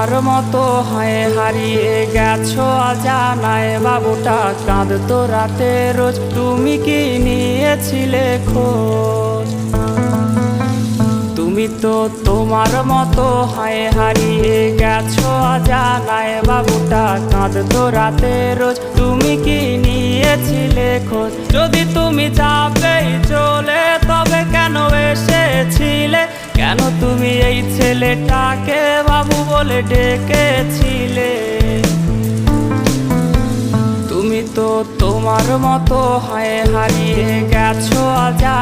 তোমার মতো হয়ে হারিয়ে গেছো অজানায়। বাবুটা কাঁদতো রাতে রোজ, তুমি কি নিয়েছিলে খোঁজ? তুমি তো তোমার মতো হয়ে হারিয়ে গেছো অজানায়। বাবুটা কাঁদতো রাতে রোজ, তুমি কি নিয়েছিলে খোঁজ? যদি তুমি যাবেই চলে তবে কেন এসেছিলে? কেন তুমি এই ছেলেটাকে বাবু বলে ডেকেছিলে? তুমি তো তোমার মতো হয়ে হারিয়ে গেছো অজানায়।